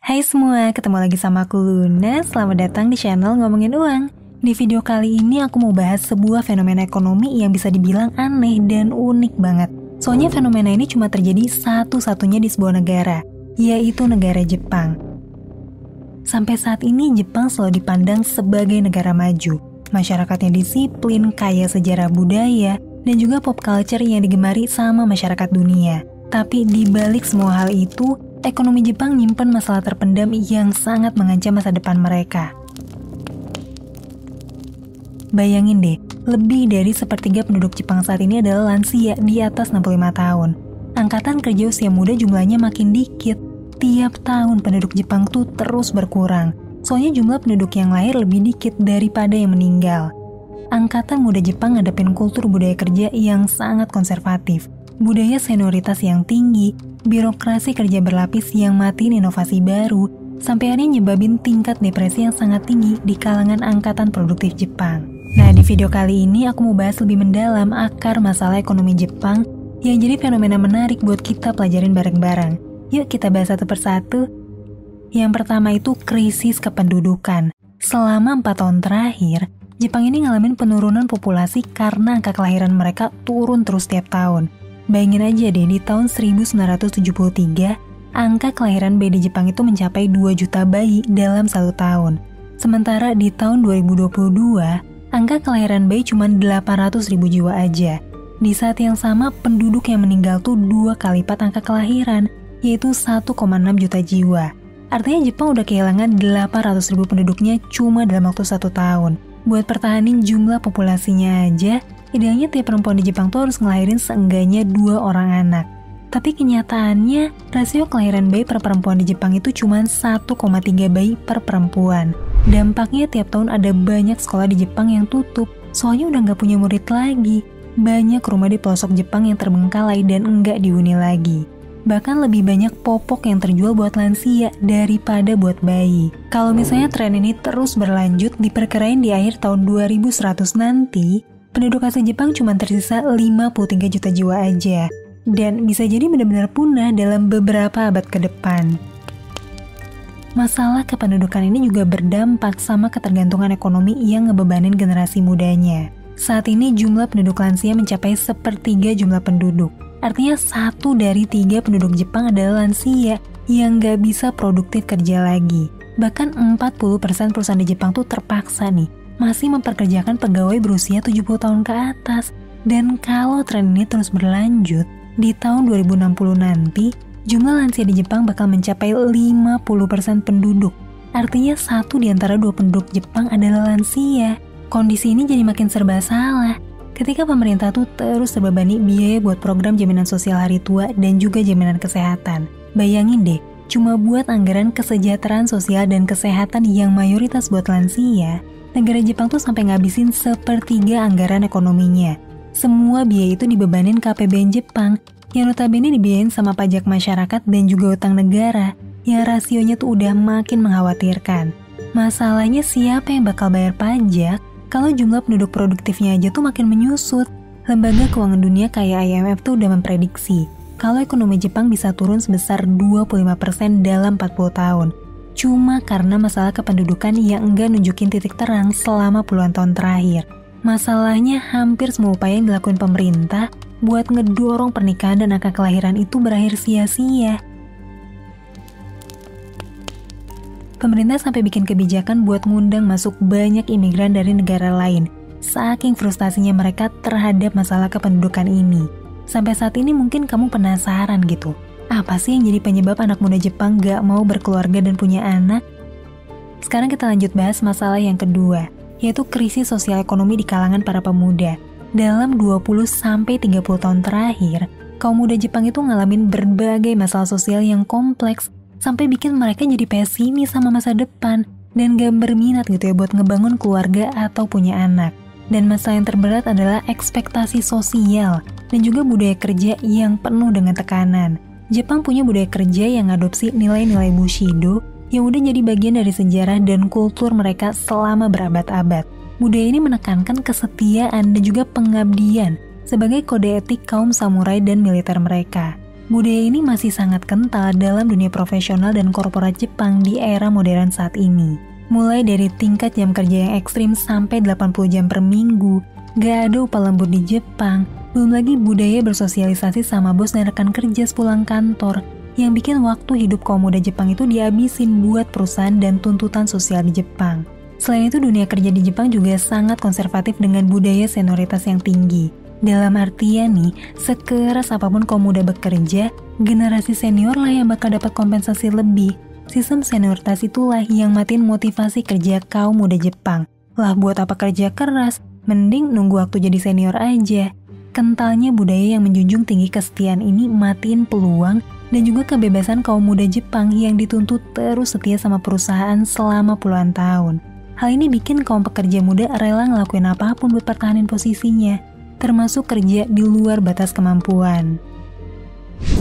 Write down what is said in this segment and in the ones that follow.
Hai semua, ketemu lagi sama aku Luna. Selamat datang di channel Ngomongin Uang. Di video kali ini aku mau bahas sebuah fenomena ekonomi yang bisa dibilang aneh dan unik banget. Soalnya fenomena ini cuma terjadi satu-satunya di sebuah negara, yaitu negara Jepang. Sampai saat ini Jepang selalu dipandang sebagai negara maju. Masyarakatnya disiplin, kaya sejarah budaya, dan juga pop culture yang digemari sama masyarakat dunia. Tapi di balik semua hal itu, ekonomi Jepang nyimpen masalah terpendam yang sangat mengancam masa depan mereka. Bayangin deh, lebih dari sepertiga penduduk Jepang saat ini adalah lansia di atas 65 tahun. Angkatan kerja usia muda jumlahnya makin dikit. Tiap tahun penduduk Jepang tuh terus berkurang. Soalnya jumlah penduduk yang lahir lebih dikit daripada yang meninggal. Angkatan muda Jepang ngadepin kultur budaya kerja yang sangat konservatif. Budaya senioritas yang tinggi, birokrasi kerja berlapis yang matiin inovasi baru, sampai akhirnya nyebabin tingkat depresi yang sangat tinggi di kalangan angkatan produktif Jepang. Nah, di video kali ini aku mau bahas lebih mendalam akar masalah ekonomi Jepang yang jadi fenomena menarik buat kita pelajarin bareng-bareng. Yuk kita bahas satu persatu. Yang pertama itu krisis kependudukan. Selama 4 tahun terakhir, Jepang ini ngalamin penurunan populasi karena angka kelahiran mereka turun terus tiap tahun. Bayangin aja deh, di tahun 1973, angka kelahiran bayi di Jepang itu mencapai 2 juta bayi dalam 1 tahun. Sementara di tahun 2022, angka kelahiran bayi cuma 800 ribu jiwa aja. Di saat yang sama, penduduk yang meninggal tuh 2 kali lipat angka kelahiran, yaitu 1,6 juta jiwa. Artinya Jepang udah kehilangan 800 ribu penduduknya cuma dalam waktu 1 tahun. Buat pertahanin jumlah populasinya aja, idealnya tiap perempuan di Jepang tuh harus ngelahirin seenggaknya 2 orang anak. Tapi kenyataannya, rasio kelahiran bayi per perempuan di Jepang itu cuma 1,3 bayi per perempuan. Dampaknya tiap tahun ada banyak sekolah di Jepang yang tutup, soalnya udah nggak punya murid lagi. Banyak rumah di pelosok Jepang yang terbengkalai dan nggak dihuni lagi. Bahkan lebih banyak popok yang terjual buat lansia daripada buat bayi. Kalau misalnya tren ini terus berlanjut, diperkirain di akhir tahun 2100 nanti, penduduk asli Jepang cuma tersisa 53 juta jiwa aja. Dan bisa jadi benar-benar punah dalam beberapa abad ke depan. Masalah kependudukan ini juga berdampak sama ketergantungan ekonomi yang ngebebanin generasi mudanya. Saat ini jumlah penduduk lansia mencapai 1/3 jumlah penduduk. Artinya 1 dari 3 penduduk Jepang adalah lansia yang nggak bisa produktif kerja lagi. Bahkan 40% perusahaan di Jepang tuh terpaksa nih masih memperkerjakan pegawai berusia 70 tahun ke atas. Dan kalau tren ini terus berlanjut, di tahun 2060 nanti, jumlah lansia di Jepang bakal mencapai 50% penduduk. Artinya 1 di antara 2 penduduk Jepang adalah lansia. Kondisi ini jadi makin serba salah ketika pemerintah tuh terus terbebani biaya buat program jaminan sosial hari tua dan juga jaminan kesehatan. Bayangin deh, cuma buat anggaran kesejahteraan sosial dan kesehatan yang mayoritas buat lansia, negara Jepang tuh sampai ngabisin 1/3 anggaran ekonominya. Semua biaya itu dibebanin ke APBN Jepang, yang notabene dibiayain sama pajak masyarakat dan juga utang negara, yang rasionya tuh udah makin mengkhawatirkan. Masalahnya siapa yang bakal bayar pajak kalau jumlah penduduk produktifnya aja tuh makin menyusut? Lembaga Keuangan Dunia kayak IMF tuh udah memprediksi kalau ekonomi Jepang bisa turun sebesar 25% dalam 40 tahun. Cuma karena masalah kependudukan yang enggak nunjukin titik terang selama puluhan tahun terakhir. Masalahnya hampir semua upaya yang dilakuin pemerintah buat ngedorong pernikahan dan angka kelahiran itu berakhir sia-sia. Pemerintah sampai bikin kebijakan buat ngundang masuk banyak imigran dari negara lain, saking frustasinya mereka terhadap masalah kependudukan ini. Sampai saat ini mungkin kamu penasaran gitu, apa sih yang jadi penyebab anak muda Jepang gak mau berkeluarga dan punya anak? Sekarang kita lanjut bahas masalah yang kedua, yaitu krisis sosial ekonomi di kalangan para pemuda. Dalam 20-30 tahun terakhir, kaum muda Jepang itu ngalamin berbagai masalah sosial yang kompleks, sampai bikin mereka jadi pesimis sama masa depan dan gak berminat gitu ya buat ngebangun keluarga atau punya anak. Dan masalah yang terberat adalah ekspektasi sosial dan juga budaya kerja yang penuh dengan tekanan. Jepang punya budaya kerja yang ngadopsi nilai-nilai Bushido yang udah jadi bagian dari sejarah dan kultur mereka selama berabad-abad. Budaya ini menekankan kesetiaan dan juga pengabdian sebagai kode etik kaum samurai dan militer mereka. Budaya ini masih sangat kental dalam dunia profesional dan korporat Jepang di era modern saat ini. Mulai dari tingkat jam kerja yang ekstrim sampai 80 jam per minggu, gak ada upah lembur di Jepang, belum lagi budaya bersosialisasi sama bos dan rekan kerja sepulang kantor, yang bikin waktu hidup kaum muda Jepang itu dihabisin buat perusahaan dan tuntutan sosial di Jepang. Selain itu, dunia kerja di Jepang juga sangat konservatif dengan budaya senioritas yang tinggi. Dalam artian nih, sekeras apapun kaum muda bekerja, generasi senior lah yang bakal dapat kompensasi lebih. Sistem senioritas itulah yang matiin motivasi kerja kaum muda Jepang. Lah buat apa kerja keras, mending nunggu waktu jadi senior aja. Kentalnya budaya yang menjunjung tinggi kesetiaan ini matiin peluang dan juga kebebasan kaum muda Jepang yang dituntut terus setia sama perusahaan selama puluhan tahun. Hal ini bikin kaum pekerja muda rela ngelakuin apapun buat pertahanin posisinya, termasuk kerja di luar batas kemampuan.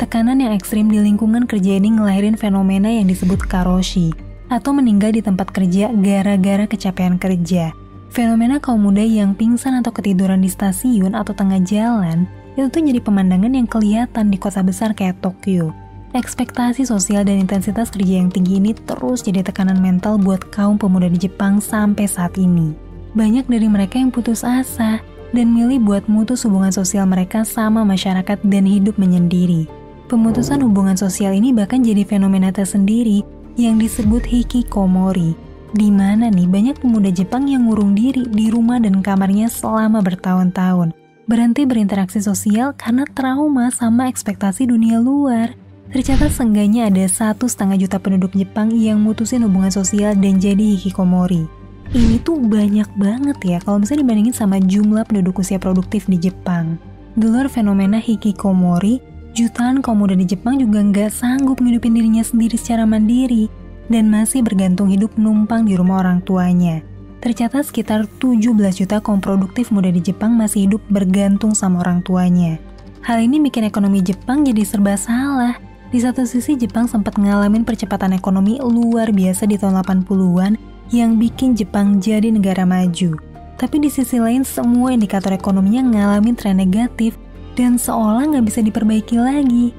Tekanan yang ekstrim di lingkungan kerja ini ngelahirin fenomena yang disebut karoshi, atau meninggal di tempat kerja gara-gara kecapean kerja. Fenomena kaum muda yang pingsan atau ketiduran di stasiun atau tengah jalan itu tuh jadi pemandangan yang kelihatan di kota besar kayak Tokyo. Ekspektasi sosial dan intensitas kerja yang tinggi ini terus jadi tekanan mental buat kaum pemuda di Jepang sampai saat ini. Banyak dari mereka yang putus asa dan milih buat mutus hubungan sosial mereka sama masyarakat dan hidup menyendiri. Pemutusan hubungan sosial ini bahkan jadi fenomena tersendiri yang disebut hikikomori, di mana nih banyak pemuda Jepang yang ngurung diri di rumah dan kamarnya selama bertahun-tahun, berhenti berinteraksi sosial karena trauma sama ekspektasi dunia luar. Tercatat seenggaknya ada 1,5 juta penduduk Jepang yang mutusin hubungan sosial dan jadi hikikomori. Ini tuh banyak banget ya kalau misalnya dibandingin sama jumlah penduduk usia produktif di Jepang. Di luar fenomena hikikomori, jutaan kaum muda di Jepang juga nggak sanggup ngidupin dirinya sendiri secara mandiri dan masih bergantung hidup numpang di rumah orang tuanya. Tercatat sekitar 17 juta kaum produktif muda di Jepang masih hidup bergantung sama orang tuanya. Hal ini bikin ekonomi Jepang jadi serba salah. Di satu sisi Jepang sempat ngalamin percepatan ekonomi luar biasa di tahun 80-an yang bikin Jepang jadi negara maju. Tapi di sisi lain semua indikator ekonominya ngalamin tren negatif dan seolah nggak bisa diperbaiki lagi.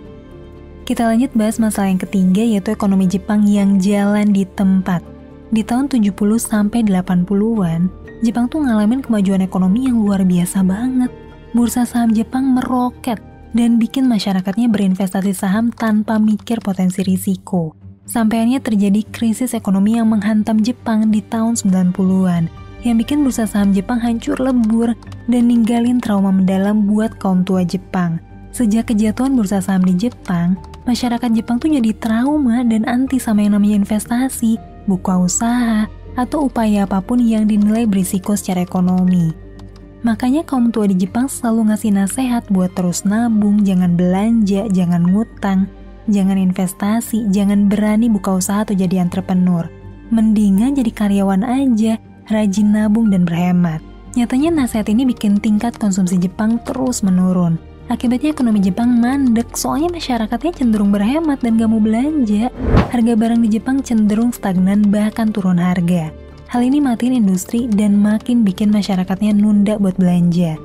Kita lanjut bahas masalah yang ketiga, yaitu ekonomi Jepang yang jalan di tempat. Di tahun 70-80-an, Jepang tuh ngalamin kemajuan ekonomi yang luar biasa banget. Bursa saham Jepang meroket dan bikin masyarakatnya berinvestasi saham tanpa mikir potensi risiko. Sampainya terjadi krisis ekonomi yang menghantam Jepang di tahun 90-an, yang bikin bursa saham Jepang hancur lebur dan ninggalin trauma mendalam buat kaum tua Jepang. Sejak kejatuhan bursa saham di Jepang, masyarakat Jepang tuh jadi trauma dan anti sama yang namanya investasi, buka usaha, atau upaya apapun yang dinilai berisiko secara ekonomi. Makanya kaum tua di Jepang selalu ngasih nasihat buat terus nabung, jangan belanja, jangan ngutang, jangan investasi, jangan berani buka usaha atau jadi entrepreneur. Mendingan jadi karyawan aja, rajin nabung dan berhemat. Nyatanya nasihat ini bikin tingkat konsumsi Jepang terus menurun. Akibatnya ekonomi Jepang mandek, soalnya masyarakatnya cenderung berhemat dan gak mau belanja. Harga barang di Jepang cenderung stagnan bahkan turun harga. Hal ini matiin industri dan makin bikin masyarakatnya nunda buat belanja.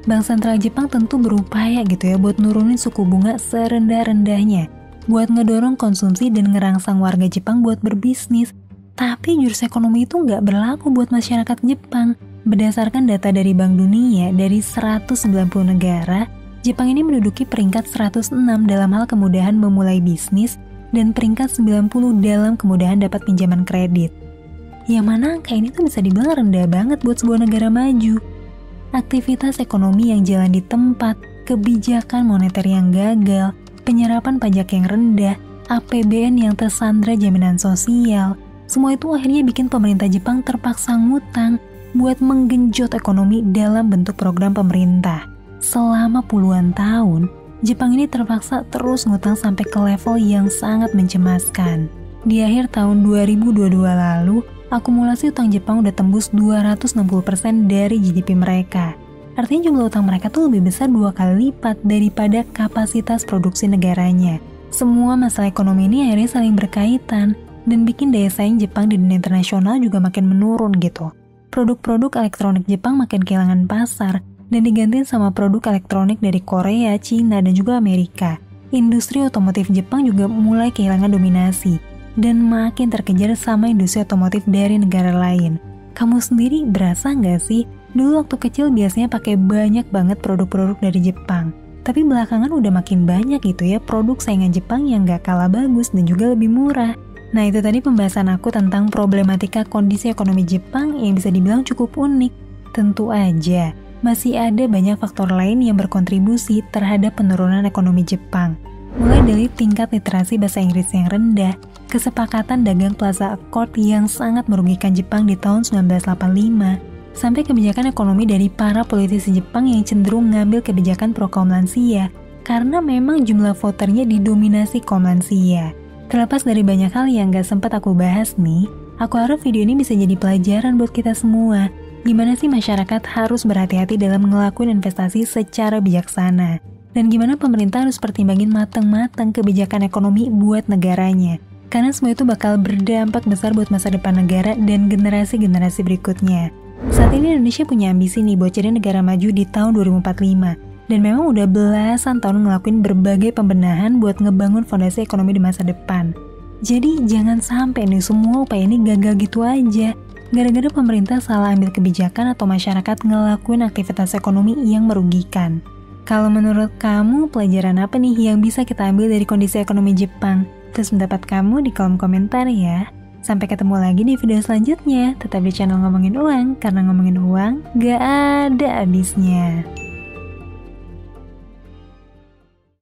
Bank Sentral Jepang tentu berupaya gitu ya buat nurunin suku bunga serendah-rendahnya, buat ngedorong konsumsi dan ngerangsang warga Jepang buat berbisnis. Tapi jurus ekonomi itu nggak berlaku buat masyarakat Jepang. Berdasarkan data dari Bank Dunia, dari 190 negara, Jepang ini menduduki peringkat 106 dalam hal kemudahan memulai bisnis dan peringkat 90 dalam kemudahan dapat pinjaman kredit. Yang mana angka ini tuh bisa dibilang rendah banget buat sebuah negara maju. Aktivitas ekonomi yang jalan di tempat, kebijakan moneter yang gagal, penyerapan pajak yang rendah, APBN yang tersandra jaminan sosial, semua itu akhirnya bikin pemerintah Jepang terpaksa ngutang buat menggenjot ekonomi dalam bentuk program pemerintah. Selama puluhan tahun, Jepang ini terpaksa terus ngutang sampai ke level yang sangat mencemaskan. Di akhir tahun 2022 lalu, akumulasi utang Jepang udah tembus 260% dari GDP mereka. Artinya jumlah utang mereka tuh lebih besar 2 kali lipat daripada kapasitas produksi negaranya. Semua masalah ekonomi ini akhirnya saling berkaitan dan bikin daya saing Jepang di dunia internasional juga makin menurun gitu. Produk-produk elektronik Jepang makin kehilangan pasar dan digantiin sama produk elektronik dari Korea, Cina, dan juga Amerika. industri otomotif Jepang juga mulai kehilangan dominasi dan makin terkejar sama industri otomotif dari negara lain. Kamu sendiri berasa nggak sih? Dulu waktu kecil biasanya pakai banyak banget produk-produk dari Jepang. Tapi belakangan udah makin banyak gitu ya produk saingan Jepang yang nggak kalah bagus dan juga lebih murah. Nah itu tadi pembahasan aku tentang problematika kondisi ekonomi Jepang yang bisa dibilang cukup unik. Tentu aja, masih ada banyak faktor lain yang berkontribusi terhadap penurunan ekonomi Jepang. Mulai dari tingkat literasi bahasa Inggris yang rendah, kesepakatan dagang Plaza Accord yang sangat merugikan Jepang di tahun 1985, sampai kebijakan ekonomi dari para politisi Jepang yang cenderung ngambil kebijakan pro kaum lansia, karena memang jumlah voternya didominasi kaum lansia. Terlepas dari banyak hal yang gak sempat aku bahas nih, aku harap video ini bisa jadi pelajaran buat kita semua. Gimana sih masyarakat harus berhati-hati dalam ngelakuin investasi secara bijaksana? Dan gimana pemerintah harus pertimbangin matang-matang kebijakan ekonomi buat negaranya? Karena semua itu bakal berdampak besar buat masa depan negara dan generasi-generasi berikutnya. Saat ini Indonesia punya ambisi nih buat jadi negara maju di tahun 2045. Dan memang udah belasan tahun ngelakuin berbagai pembenahan buat ngebangun fondasi ekonomi di masa depan. Jadi jangan sampai nih semua upaya ini gagal gitu aja. Gara-gara pemerintah salah ambil kebijakan atau masyarakat ngelakuin aktivitas ekonomi yang merugikan. Kalau menurut kamu, pelajaran apa nih yang bisa kita ambil dari kondisi ekonomi Jepang? Terus pendapat kamu di kolom komentar ya. Sampai ketemu lagi di video selanjutnya. Tetap di channel Ngomongin Uang, karena ngomongin uang gak ada habisnya.